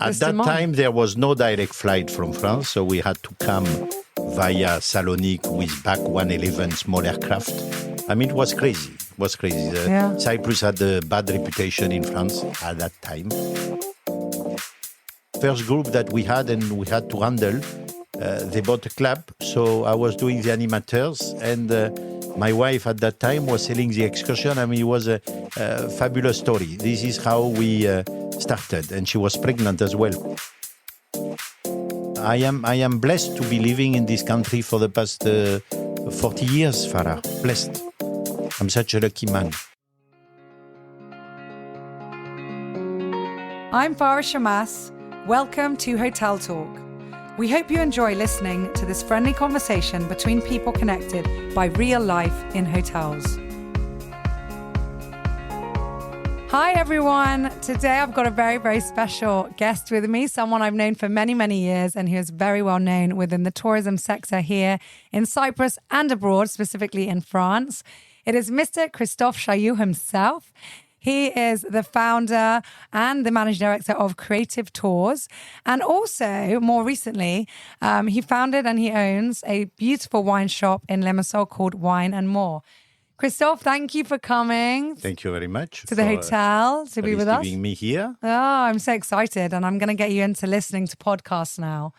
At that time, there was no direct flight from France, so we had to come via Salonique with back 111 small aircraft. I mean, it was crazy. It was crazy. Cyprus had a bad reputation in France at that time. First group that we had and we had to handle, they bought a club, so I was doing the animators, and my wife at that time was selling the excursion. I mean, it was a fabulous story. This is how we started, and she was pregnant as well. I am blessed to be living in this country for the past 40 years, Farah. Blessed. I'm such a lucky man. I'm Farah Shammas. Welcome to Hotel Talk. We hope you enjoy listening to this friendly conversation between people connected by real life in hotels. Hi everyone. Today I've got a very, very special guest with me, someone I've known for many, many years and who is very well known within the tourism sector here in Cyprus and abroad, specifically in France. It is Mr. Christophe Chaillou himself. He is the founder and the managing director of Creative Tours. And also, more recently, he founded and he owns a beautiful wine shop in Limassol called Wine and More. Christophe, thank you for coming. Thank you very much. To the hotel to be with us. Receiving me here. Oh, I'm so excited. And I'm going to get you into listening to podcasts now.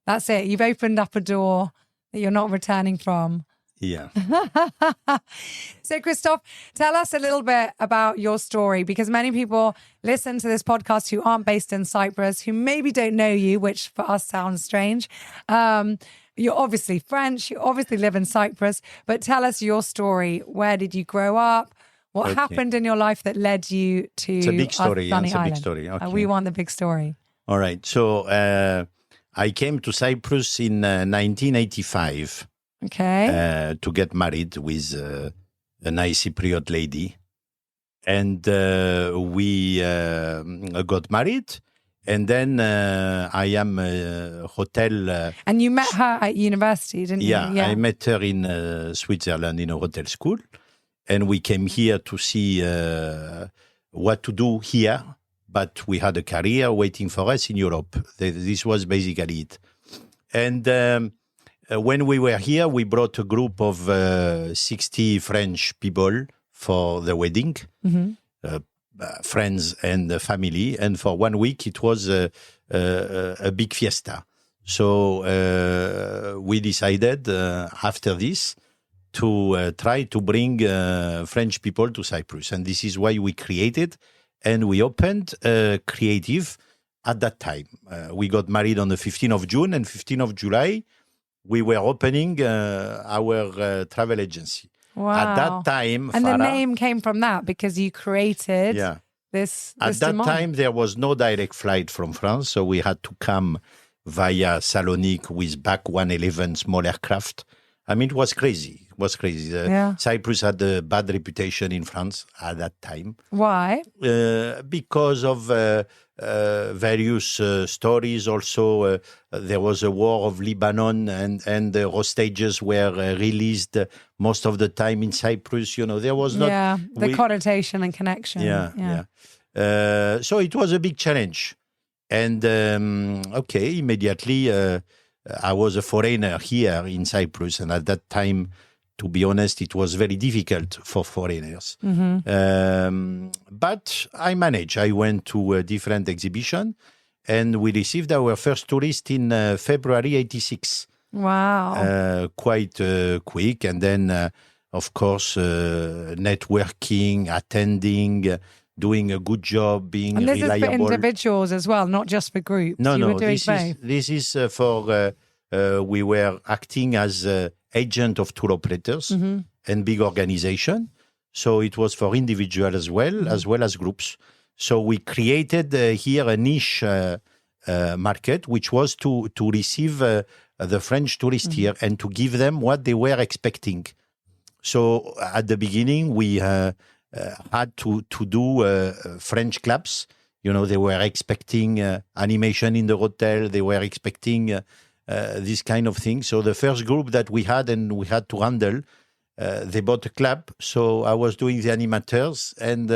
That's it. You've opened up a door that you're not returning from. Yeah. So, Christophe, tell us a little bit about your story, because many people listen to this podcast who aren't based in Cyprus, who maybe don't know you, which for us sounds strange. You're obviously French. You obviously live in Cyprus. But tell us your story. Where did you grow up? What happened in your life that led you to It's a big story. Sunny It's a Island? big story. Okay. We want the big story. All right. So I came to Cyprus in 1985. Okay. To get married with a nice Cypriot lady. And we got married. And then I am a hotel... and you met her at university, didn't you? Yeah, I met her in Switzerland in a hotel school. And we came here to see what to do here. But we had a career waiting for us in Europe. This was basically it. And... when we were here, we brought a group of 60 French people for the wedding, friends and family. And for 1 week, it was a big fiesta. So we decided after this to try to bring French people to Cyprus. And this is why we created and we opened Creative at that time. We got married on the 15th of June and 15th of July. We were opening our travel agency. Wow. At that time, and Farah, the name came from that because you created this At that demand. time, there was no direct flight from France, so we had to come via Salonique with back 111 small aircraft. I mean, it was crazy. It was crazy. Cyprus had a bad reputation in France at that time. Why? Because of various stories. Also, there was a war of Lebanon, and the hostages were released most of the time in Cyprus. You know, there was not... the connotation and connection. So it was a big challenge. And, immediately... I was a foreigner here in Cyprus, and at that time, to be honest, it was very difficult for foreigners. But I managed. I went to a different exhibition, and we received our first tourist in February 86. Wow. Quite quick. And then, of course, networking, attending, doing a good job, being reliable. And this is for individuals as well, not just for groups. No, this is for, we were acting as agent of tour operators and big organization. So it was for individuals as well as groups. So we created here a niche market, which was to receive the French tourists here and to give them what they were expecting. So at the beginning, we... had to do French clubs. You know, they were expecting animation in the hotel. They were expecting this kind of thing. So the first group that we had and we had to handle, they bought a club. So I was doing the animators. And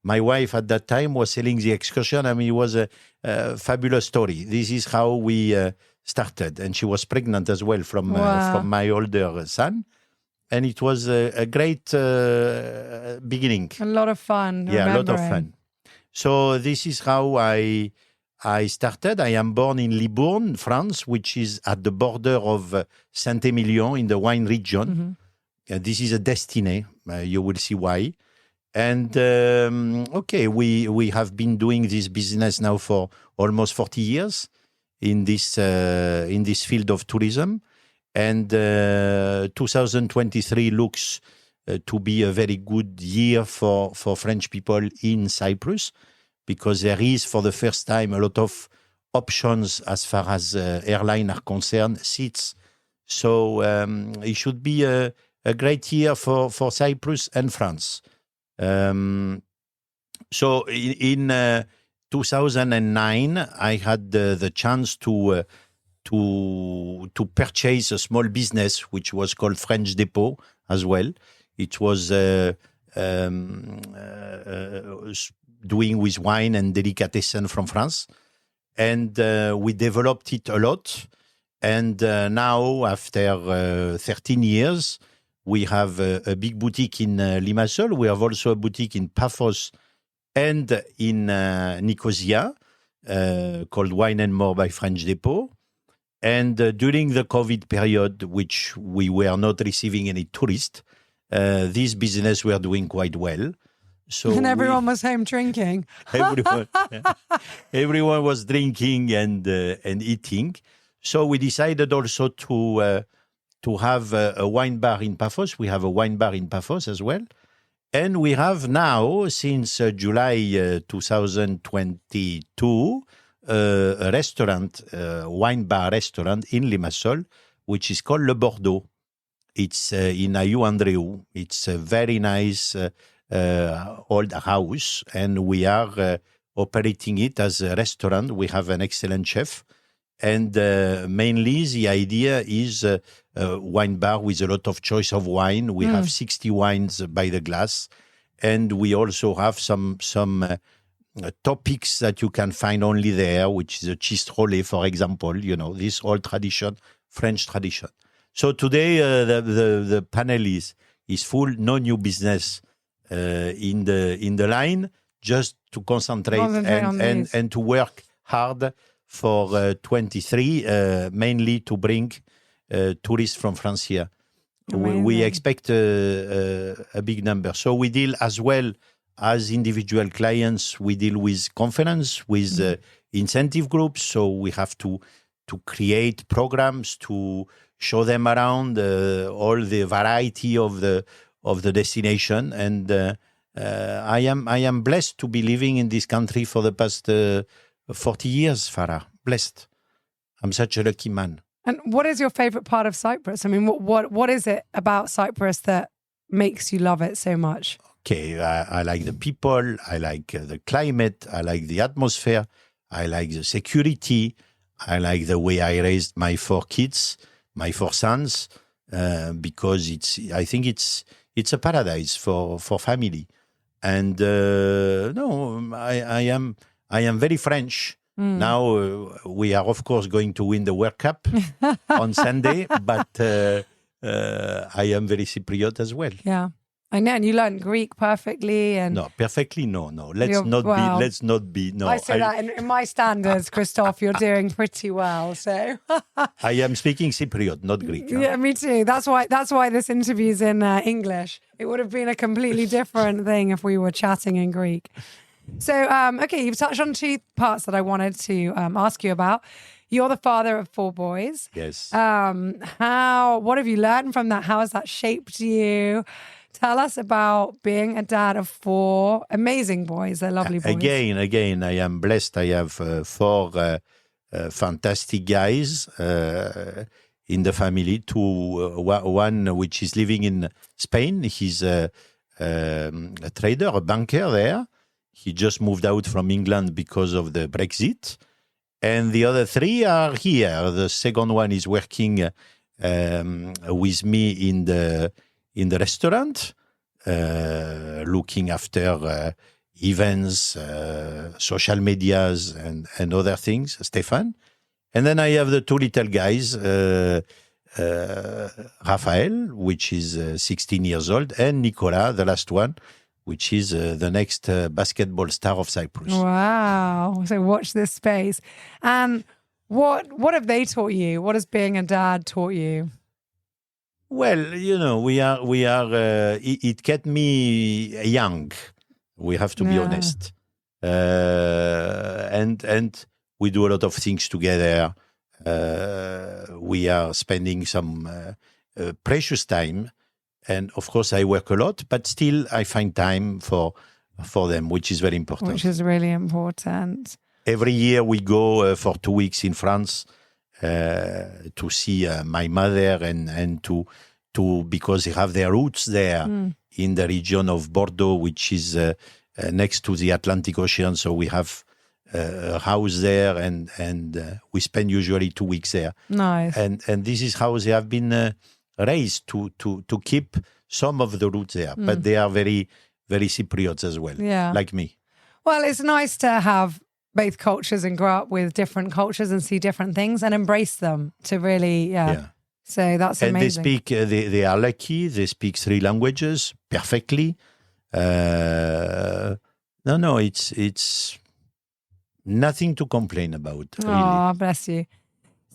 My wife at that time was selling the excursion. I mean, it was a fabulous story. This is how we started. And she was pregnant as well from my older son. And it was a great beginning. A lot of fun. Yeah, a lot of fun. So this is how I started. I am born in Libourne, France, which is at the border of Saint-Emilion in the wine region. This is a destiny. You will see why. And we have been doing this business now for almost 40 years in this field of tourism. And 2023 looks to be a very good year for French people in Cyprus, because there is, for the first time, a lot of options as far as airline are concerned, seats. So it should be a great year for Cyprus and France. So in 2009, I had the chance to purchase a small business which was called French Depot as well. It was doing with wine and delicatessen from France. And we developed it a lot. And now, after 13 years, we have a big boutique in Limassol. We have also a boutique in Paphos and in Nicosia called Wine and More by French Depot. And during the COVID period, which we were not receiving any tourists, this business were doing quite well. So and everyone was home drinking. Everyone was drinking and eating. So we decided also to have a wine bar in Paphos. We have a wine bar in Paphos as well. And we have now, since July 2022, a restaurant, wine bar restaurant in Limassol, which is called Le Bordeaux. It's in Ayou Andréou. It's a very nice old house, and we are operating it as a restaurant. We have an excellent chef. And mainly the idea is a wine bar with a lot of choice of wine. We have 60 wines by the glass. And we also have some topics that you can find only there, which is a cheestrolet, for example, this old tradition, French tradition. So today the panel is full, no new business in the line, just to concentrate and to work hard for 23, mainly to bring tourists from France here. We expect a big number. So we deal as well as individual clients. We deal with conference, with incentive groups. So we have to create programs to show them around all the variety of the destination. And I am blessed to be living in this country for the past 40 years, Farah. Blessed. I'm such a lucky man. And what is your favorite part of Cyprus? I mean, what is it about Cyprus that makes you love it so much? Okay, I like the people. I like the climate. I like the atmosphere. I like the security. I like the way I raised my 4 kids, my 4 sons, because I think it's a paradise for family. And I am very French. Now we are, of course, going to win the World Cup on Sunday, but I am very Cypriot as well. Yeah, I know. And you learned Greek perfectly, and no, perfectly, no. Let's not be. No, I say that in my standards, Christophe, you're doing pretty well. So I am speaking Cypriot, not Greek. Yeah, me too. That's why this interview's in English. It would have been a completely different thing if we were chatting in Greek. So, okay, you've touched on 2 parts that I wanted to ask you about. You're the father of 4 boys. Yes. What have you learned from that? How has that shaped you? Tell us about being a dad of 4 amazing boys. They're lovely boys. Again, I am blessed. I have 4 fantastic guys in the family. 2, one which is living in Spain. He's a trader, a banker there. He just moved out from England because of the Brexit. And the other 3 are here. The second one is working with me in the restaurant, looking after events, social medias, and other things, Stefan. And then I have the two little guys, Raphael, which is 16 years old, and Nicola, the last one, which is the next basketball star of Cyprus. Wow. So watch this space. And what have they taught you? What has being a dad taught you? Well, it kept me young. We have to be honest. And we do a lot of things together. We are spending some precious time. And of course, I work a lot, but still I find time for them, which is very important. Which is really important. Every year we go for 2 weeks in France to see my mother and to because they have their roots there in the region of Bordeaux, which is next to the Atlantic Ocean. So we have a house there, and we spend usually 2 weeks there. Nice. And this is how they have been raised to keep some of the roots there, but they are very, very Cypriots as well, like me. Well, it's nice to have both cultures and grow up with different cultures and see different things and embrace them to really, So that's amazing. And they speak, they are lucky, they speak 3 languages perfectly. No, it's nothing to complain about, really. Oh, bless you.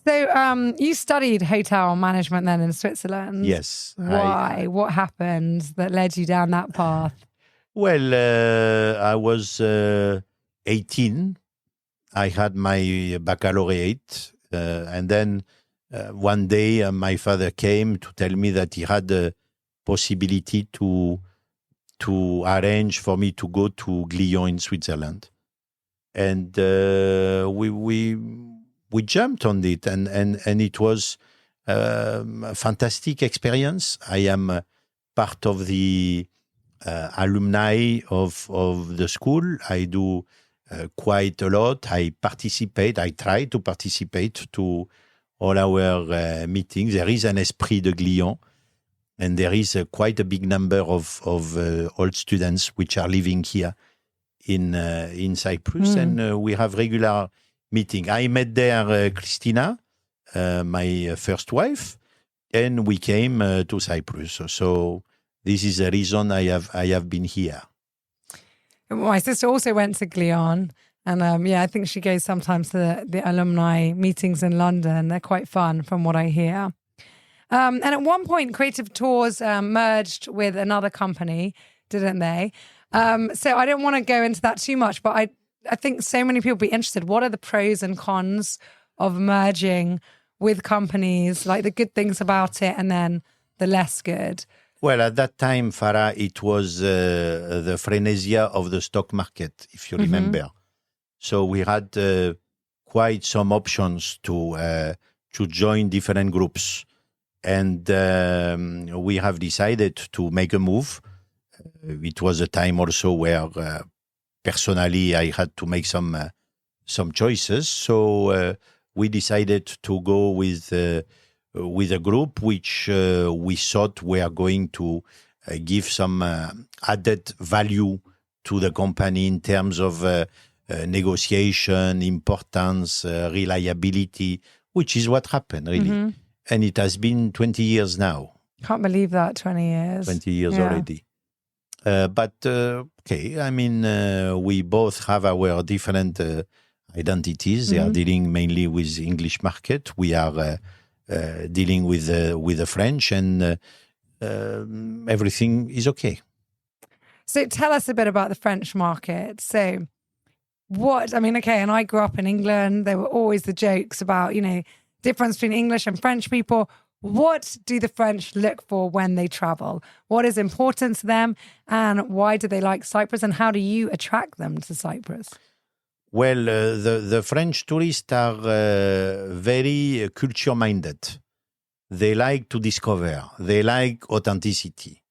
So you studied hotel management then in Switzerland. Yes. Why? What happened that led you down that path? Well, I was 18. I had my baccalaureate. And then one day my father came to tell me that he had the possibility to arrange for me to go to Glion in Switzerland. And we jumped on it, and it was a fantastic experience. I am part of the alumni of the school. I do quite a lot. I try to participate to all our meetings. There is an esprit de Glion, and there is quite a big number of old students which are living here in Cyprus, and we have regular meeting. I met there Christina, my first wife, and we came to Cyprus. So this is the reason I have been here. My sister also went to Glion, and I think she goes sometimes to the alumni meetings in London. They're quite fun, from what I hear. And at one point, Creative Tours merged with another company, didn't they? So I don't want to go into that too much, but I think so many people will be interested. What are the pros and cons of merging with companies, like the good things about it and then the less good? Well, at that time, Farah, it was the frenesia of the stock market, if you remember. So we had quite some options to join different groups. And we have decided to make a move. It was a time also where personally I had to make some choices. So we decided to go with a group which we thought were going to give some added value to the company in terms of negotiation, importance, reliability, which is what happened, really. And it has been 20 years now. Can't believe that, 20 years. 20 years already. But, okay, I mean, we both have our different identities. They are dealing mainly with the English market. We are dealing with the French, and everything is okay. So tell us a bit about the French market. So and I grew up in England. There were always the jokes about, difference between English and French people. What do the French look for when they travel? What is important to them, and why do they like Cyprus, and how do you attract them to Cyprus? Well, the French tourists are very culture-minded. They like to discover. They like authenticity.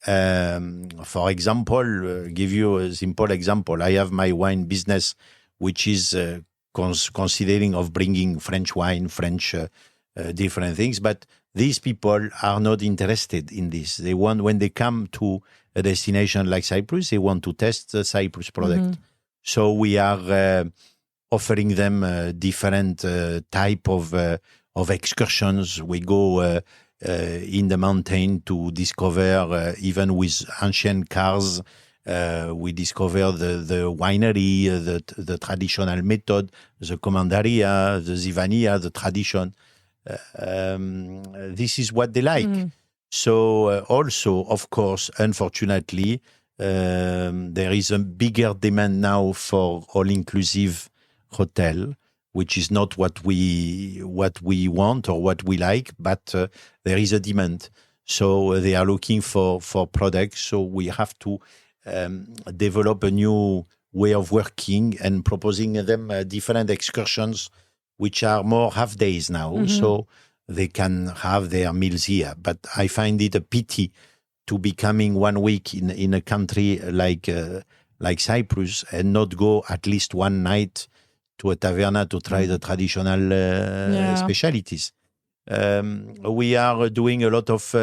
For example, give you a simple example. I have my wine business, which is considering of bringing French wine, French different things. But these people are not interested in this. They want, when they come to a destination like Cyprus, they want to test the Cyprus product. So we are offering them different type of excursions. We go in the mountain to discover, even with ancient cars, we discover the winery, the traditional method, the commandaria, the zivania, the tradition. This is what they like. So also, of course, unfortunately, there is a bigger demand now for all-inclusive hotel, which is not what we want or what we like, but there is a demand. So they are looking for products. So we have to develop a new way of working and proposing them different excursions, which are more half days now. So they can have their meals here. But I find it a pity to be coming 1 week in a country like Cyprus and not go at least one night to a taverna to try the traditional specialities. We are doing a lot of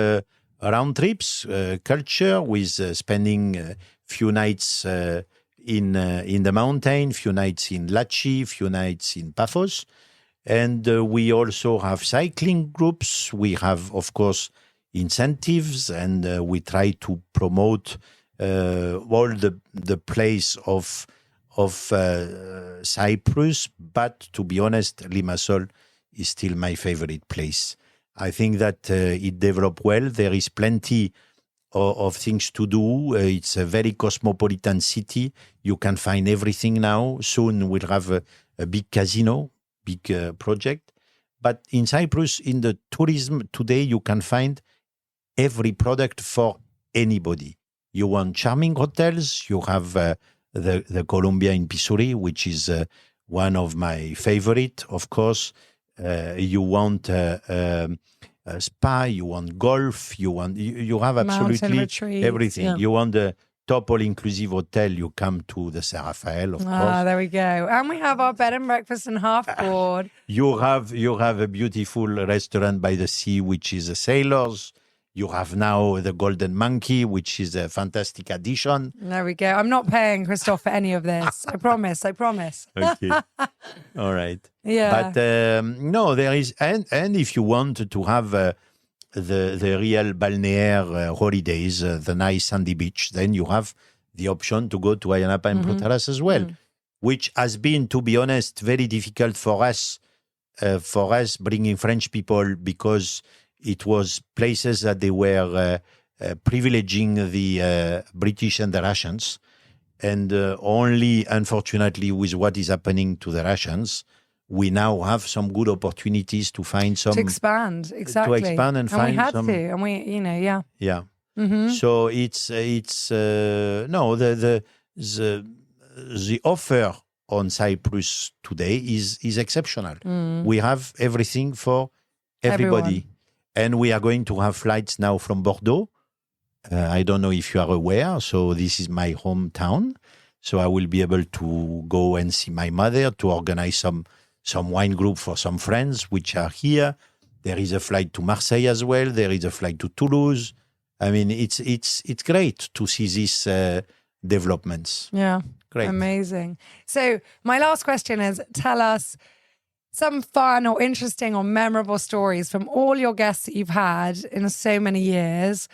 round trips, culture, with spending few nights in the mountain, few nights in Lachi, few nights in Paphos. And we also have cycling groups. We have, of course, incentives, and we try to promote all the place of Cyprus. But to be honest, Limassol is still my favorite place. I think that it developed well. There is plenty of things to do. It's a very cosmopolitan city. You can find everything now. Soon we'll have a big casino, big project. But in Cyprus, in the tourism today, you can find every product for anybody. You want charming hotels, you have the Columbia in Pissouri, which is one of my favorite, of course. You want a spa, you want golf, you have absolutely everything. Yeah. You want the top all-inclusive hotel, you come to the San Rafael, of course. There we go. And we have our bed and breakfast and half board. You have a beautiful restaurant by the sea, which is a Sailors. You have now the Golden Monkey, which is a fantastic addition. There we go. I'm not paying Christophe for any of this. I promise. Okay. All right. Yeah. But no, there is, and if you want to have the real balneaire holidays, the nice sandy beach, then you have the option to go to Ayia Napa and Protaras as well, which has been, to be honest, very difficult for us bringing French people, because it was places that they were privileging the British and the Russians. And only, unfortunately, with what is happening to the Russians, we now have some good opportunities to find some... To expand, exactly. To expand and find we had some... to, and we, yeah. Yeah. So it's no, the offer on Cyprus today is exceptional. We have everything for everybody. Everyone. And we are going to have flights now from Bordeaux. I don't know if you are aware. So this is my hometown. So I will be able to go and see my mother, to organize some wine group for some friends which are here. There is a flight to Marseille as well. There is a flight to Toulouse. I mean, it's great to see these developments. Yeah. Great. Amazing. So my last question is, tell us some fun or interesting or memorable stories from all your guests that you've had in so many years,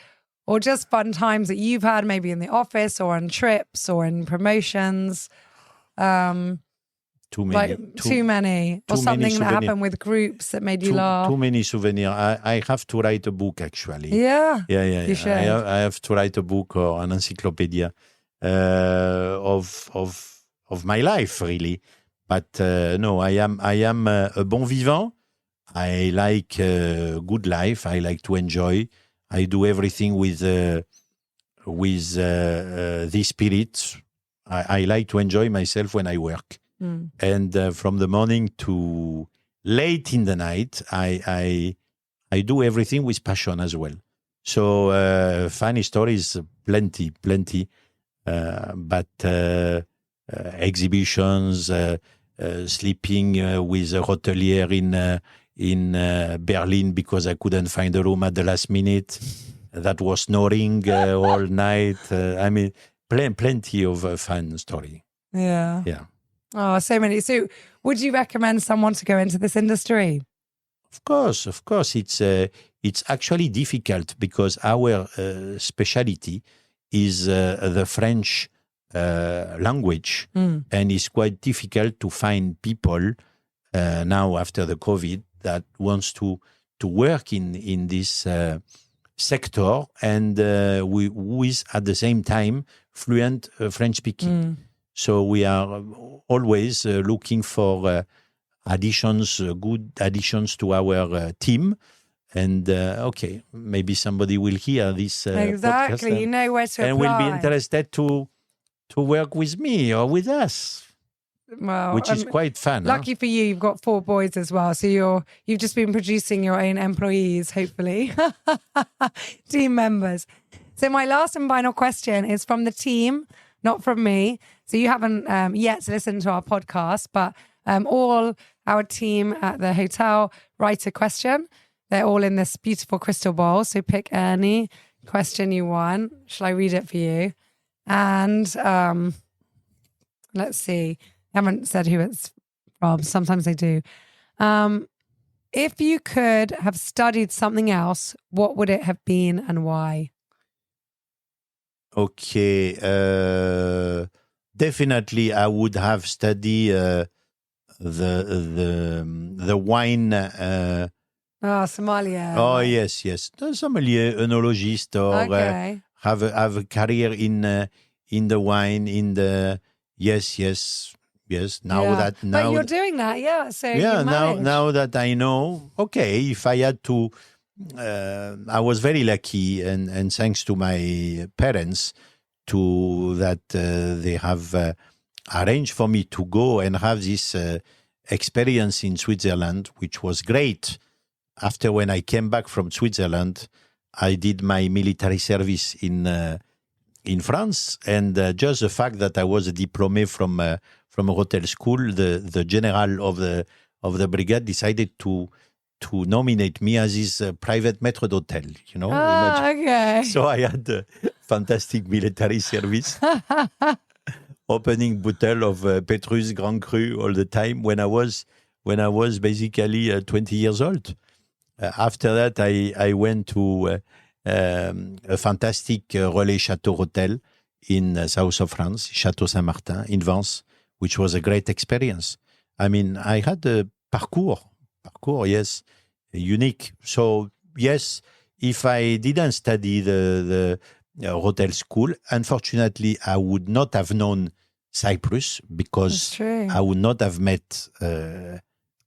or just fun times that you've had maybe in the office or on trips or in promotions. Too many. Or something that happened with groups that made you laugh. Too many souvenirs. I have to write a book, actually. Yeah. You should. I have to write a book or an encyclopedia of my life, really. But no, I am a bon vivant. I like good life. I like to enjoy. I do everything with this spirit. I like to enjoy myself when I work. And from the morning to late in the night, I do everything with passion as well. So funny stories, plenty. But exhibitions, sleeping with a hotelier in Berlin because I couldn't find a room at the last minute. That was snoring all night. I mean, plenty of fun story. Yeah. Yeah. Oh, so many. So would you recommend someone to go into this industry? Of course. It's actually difficult because our specialty is the French language, and it's quite difficult to find people now after the COVID that wants to work in this sector and who is at the same time fluent French speaking. So we are always looking for good additions to our team. And okay, maybe somebody will hear this exactly. podcast You know where to and apply. will be interested to work with me or with us, well, which is quite fun. Lucky for you, you've got 4 boys as well. So you've just been producing your own employees, hopefully, team members. So my last and final question is from the team, not from me. So you haven't yet listened to our podcast, but all our team at the hotel write a question. They're all in this beautiful crystal bowl. So pick any question you want. Shall I read it for you? And let's see. I haven't said who it's from. Sometimes they do. If you could have studied something else, what would it have been and why? Okay. Definitely, I would have studied the wine. Sommelier. Oh yes. The sommelier, enologist, or have a career in the wine. In the yes. Now but you're doing that, yeah. So now that I know, okay. If I had to, I was very lucky, and thanks to my parents, that they have arranged for me to go and have this experience in Switzerland, which was great. After when I came back from Switzerland, I did my military service in France, and just the fact that I was a diplômé from a hotel school, the general of the brigade decided to nominate me as his private maître d'hôtel. You know, okay. So I had a fantastic military service, opening bottle of Petrus Grand Cru all the time when I was basically 20 years old. After that, I went to a fantastic Relais Chateau Hotel in south of France, Château Saint-Martin in Vence, which was a great experience. I mean, I had a parcours, yes, unique. So, yes, if I didn't study the hotel school, unfortunately, I would not have known Cyprus because I would not have met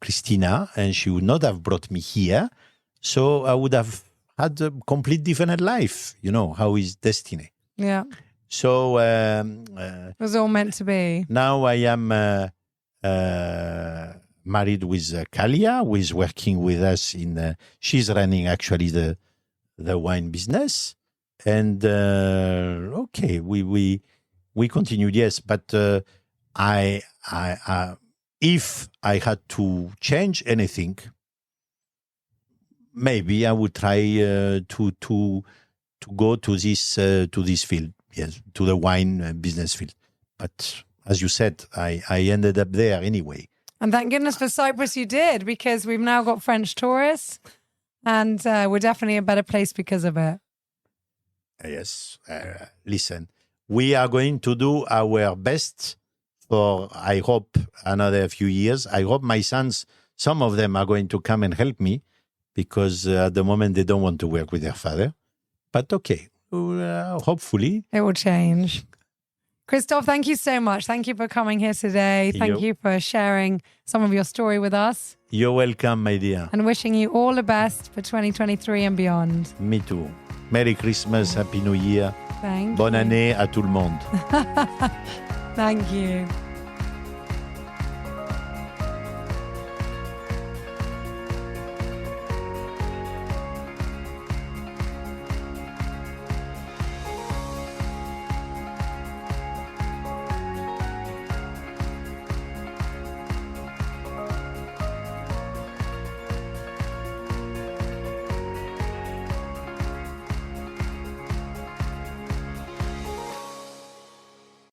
Christina, and she would not have brought me here. So I would have had a complete different life. You know, how is destiny? Yeah. So it was all meant to be. Now I am married with Kalia, who is working with us she's running actually the wine business. And okay, we continued, yes, but I if I had to change anything, maybe I would try to go to this field, yes, to the wine business field. But as you said, I ended up there anyway. And thank goodness for Cyprus you did, because we've now got French tourists, and we're definitely a better place because of it. Yes. Listen, we are going to do our best for, I hope, another few years. I hope my sons, some of them are going to come and help me, because at the moment they don't want to work with their father. But okay, hopefully. It will change. Christophe, thank you so much. Thank you for coming here today. Thank you for sharing some of your story with us. You're welcome, my dear. And wishing you all the best for 2023 and beyond. Me too. Merry Christmas, Happy New Year. Thank you. Bonne année à tout le monde. Thank you.